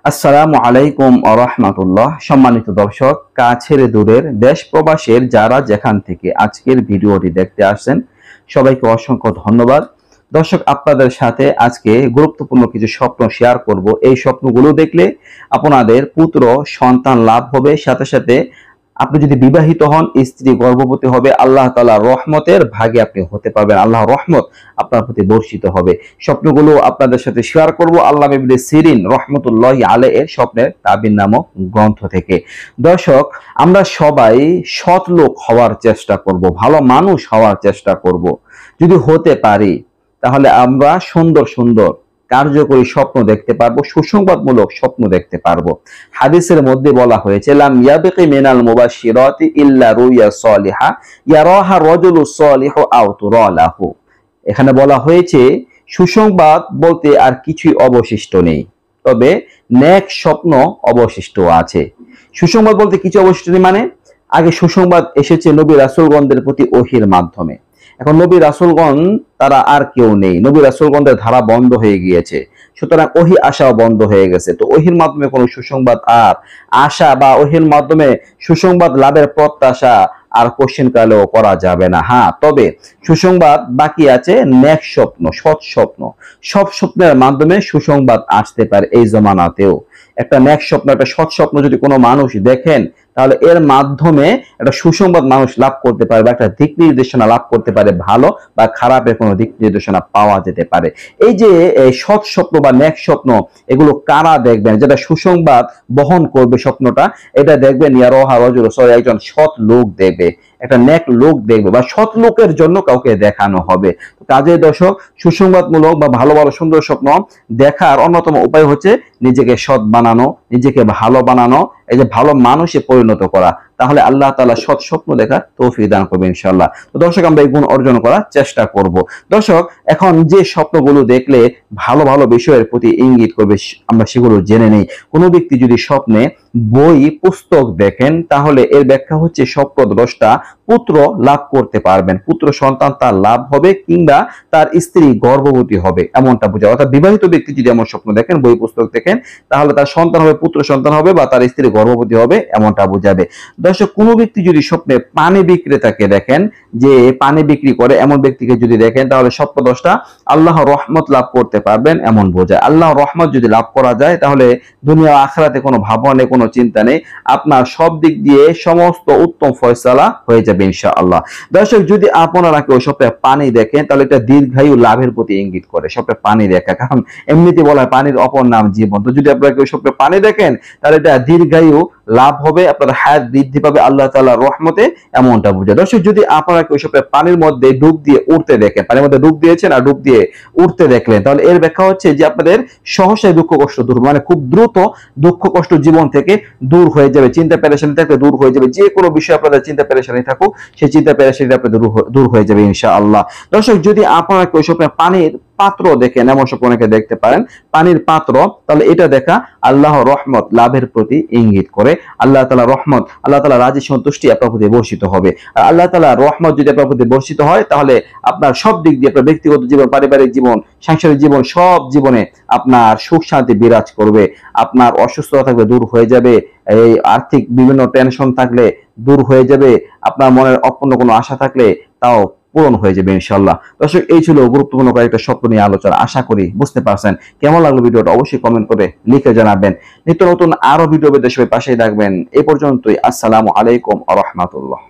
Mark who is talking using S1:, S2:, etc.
S1: আসসালামু আলাইকুম ওয়া রাহমাতুল্লাহ। সম্মানিত দর্শক, কাছের দূরের দেশ প্রবাসের যারা যেখান থেকে আজকের ভিডিওটি দেখতে আসছেন সবাইকে অসংখ্য ধন্যবাদ। দর্শক, আপনাদের সাথে আজকে গুরুত্বপূর্ণ কিছু স্বপ্ন শেয়ার করব। এই স্বপ্নগুলো দেখলে আপনাদের পুত্র সন্তান লাভ হবে, সাথে সাথে আপনি যদি বিবাহিত হন স্ত্রী গর্ভবতী হবে, আল্লাহ তাআলার রহমতের ভাগে আপনি হতে পারবেন, আল্লাহর রহমত আপনার প্রতি বর্ষিত হবে। স্বপ্নগুলো আপনাদের সাথে শেয়ার করব আল্লামা ইবনে সিরিন রহমতুল্লাহি আলাইহি এর স্বপ্নের তাবির নামক গ্রন্থ থেকে। দর্শক, আমরা সবাই সৎ লোক হওয়ার চেষ্টা করব, ভালো মানুষ হওয়ার চেষ্টা করব। যদি হতে পারি তাহলে আমরা সুন্দর সুন্দর কার্যকরী স্বপ্ন দেখতে পারবো, সুসংবাদমূলক স্বপ্ন দেখতে পারবো। হাদিসের মধ্যে বলা হয়েছে, লাম ইয়াবকি মিনাল মুবাশশিরাতি ইল্লা রুয়া সালিহা ইয়ারাহা রাজুলু সালিহু আও তুরা লাহু। এখানে বলা হয়েছে সুসংবাদ বলতে আর কিছুই অবশিষ্ট নেই, তবে নেক স্বপ্ন অবশিষ্ট আছে। সুসংবাদ বলতে কিছু অবশিষ্ট নেই মানে, আগে সুসংবাদ এসেছে নবী রাসূলগণদের প্রতি ওহীর মাধ্যমে। এখন নবী রাসূলগণ তারা আর কেউ নেই, নবী রাসূলগণদের ধারা বন্ধ হয়ে গিয়েছে, সুতরাং ওহী আশাও বন্ধ হয়ে গেছে। তো ওহীর মাধ্যমে কোনো সুসংবাদ আর আশা বা ওহীর মাধ্যমে সুসংবাদ লাভের প্রত্যাশা আর কোশ্চেন কালেও করা যাবে না। হ্যাঁ, তবে সুসংবাদ বাকি আছে নেক স্বপ্ন, সৎ স্বপ্ন। সব স্বপ্নের মাধ্যমে সুসংবাদ আসতে পারে এই জমানাতেও। একটা নেক স্বপ্ন, একটা সৎ স্বপ্ন যদি কোনো মানুষ দেখেন তাহলে এর মাধ্যমে একটা সুসংবাদ মানুষ লাভ করতে পারে বা একটা দিক নির্দেশনা লাভ করতে পারে, ভালো বা খারাপের কোনো দিক নির্দেশনা পাওয়া যেতে পারে। এই যে সৎ স্বপ্ন বা নেক স্বপ্ন, এগুলো কারা দেখবেন? যেটা সুসংবাদ বহন করবে স্বপ্নটা, এটা দেখবেন ইয়ারাহা রাজুলু, একজন সৎ লোক দেখবে, একটা নেক লোক দেখবে বা সৎ লোকের জন্য কাউকে দেখানো হবে। কাজে দর্শক, সুসংবাদমূলক বা ভালো ভালো সুন্দর স্বপ্ন দেখার অন্যতম উপায় হচ্ছে নিজেকে সৎ বানানো, নিজেকে ভালো বানানো, এই যে ভালো মানুষে পরিণত করা। তাহলে আল্লাহ তাআলা সৎ স্বপ্ন দেখার তৌফিক দান করবে ইনশাআল্লাহ। তো দর্শক, আমরা এই গুণ অর্জন করার চেষ্টা করব। দর্শক, এখন যে স্বপ্নগুলো দেখলে ভালো ভালো বিষয়ের প্রতি ইঙ্গিত করবে আমরা সেগুলো জেনে নেই। কোনো ব্যক্তি যদি স্বপ্নে বই পুস্তক দেখেন তাহলে এর ব্যাখ্যা হচ্ছে স্বপ্নদ্রষ্টা পুত্র লাভ করতে পারবেন, পুত্র সন্তান তার লাভ হবে কিংবা তার স্ত্রী গর্ভবতী হবে, এমনটা বোঝায়। অর্থাৎ বিবাহিত ব্যক্তি যদি এমন স্বপ্ন দেখেন, বই পুস্তক দেখেন, তাহলে তার সন্তান হবে, পুত্র সন্তান হবে বা তার স্ত্রী গর্ভবতী হবে, এমনটা বোঝাবে। দর্শক, কোনো ব্যক্তি যদি স্বপ্নে পানি বিক্রেতাকে দেখেন, যে পানি বিক্রি করে এমন ব্যক্তিকে যদি দেখেন তাহলে স্বপ্নদ্রষ্টা আল্লাহর রহমত লাভ করতে পারবেন এমন বোঝায়। আল্লাহর রহমত যদি লাভ করা যায় তাহলে দুনিয়া আখিরাতে কোনো ভাবনা নেই, কোনো চিন্তা নেই, আপনার সব দিক দিয়ে সমস্ত উত্তম ফয়সালা হয়ে যাবে ইনশাআল্লাহ। দর্শক, যদি আপনারা কেউ স্বপ্নে পানি দেখেন তাহলে এটা দীর্ঘায়ু লাভের প্রতি ইঙ্গিত করে স্বপ্নে পানি দেখা, কারণ এমনিতে বলা হয় পানির অপর নাম জীবন। তো যদি আপনারা কেউ স্বপ্নে পানি দেখেন তাহলে এটা দীর্ঘায়ু লাভ হবে, আপনার হায়াত বৃদ্ধি পাবে আল্লাহ তাআলার রহমতে, এমনটা বোঝায়। দর্শক, যদি আপনারা কেউ স্বপ্নে পানির মধ্যে ডুব দিয়ে উঠতে দেখেন, পানির মধ্যে ডুব দিয়েছেন আর ডুব দিয়ে উঠতে দেখলেন, তাহলে এর ব্যাখ্যা হচ্ছে যে আপনাদের সহসায় দুঃখ কষ্ট দূর, মানে খুব দ্রুত দুঃখ কষ্ট জীবন থেকে দূর হয়ে যাবে, চিন্তা পেরেশানি থাকলে দূর হয়ে যাবে। যে কোনো বিষয়ে আপনাদের চিন্তা পেরেশানি থাকুক, সেই চিন্তা পেরেশানি আপনাদের দূর হয়ে যাবে ইনশাআল্লাহ। দর্শক, যদি আপনারা কেউ স্বপ্নে পানির পাত্র দেখেন, এমন স্বপ্ন অনেকে দেখতে পারেন, পানির পাত্র, তাহলে এটা দেখা আল্লাহর রহমত লাভের প্রতি ইঙ্গিত করে। আল্লাহ তাআলা রহমত, আল্লাহ তাআলা রাজি সন্তুষ্টি আপনার প্রতি বর্ষিত হবে। আর আল্লাহ তাআলা রহমত যদি আপনার প্রতি বর্ষিত হয় তাহলে আপনার সব দিক দিয়ে, আপনার ব্যক্তিগত জীবন, পারিবারিক জীবন, সাংসারিক জীবন, সব জীবনে আপনার সুখ শান্তি বিরাজ করবে। আপনার অসুস্থতা থাকলে দূর হয়ে যাবে, এই আর্থিক বিভিন্ন টেনশন থাকলে দূর হয়ে যাবে, আপনার মনের অপূর্ণ কোনো আশা থাকলে তাও পূরণ হয়ে যাবে ইনশাআল্লাহ। দর্শক, এই ছিল গুরুত্বপূর্ণ কয়েকটা স্বপ্ন নিয়ে আলোচনা। আশা করি বুঝতে পারছেন। কেমন লাগলো ভিডিওটা অবশ্যই কমেন্ট করে লিখে জানাবেন। নিত্য নতুন আরো ভিডিও পেতে সবাই পাশেই থাকবেন। এই পর্যন্তই। আসসালামু আলাইকুম ওয়া রাহমাতুল্লাহ।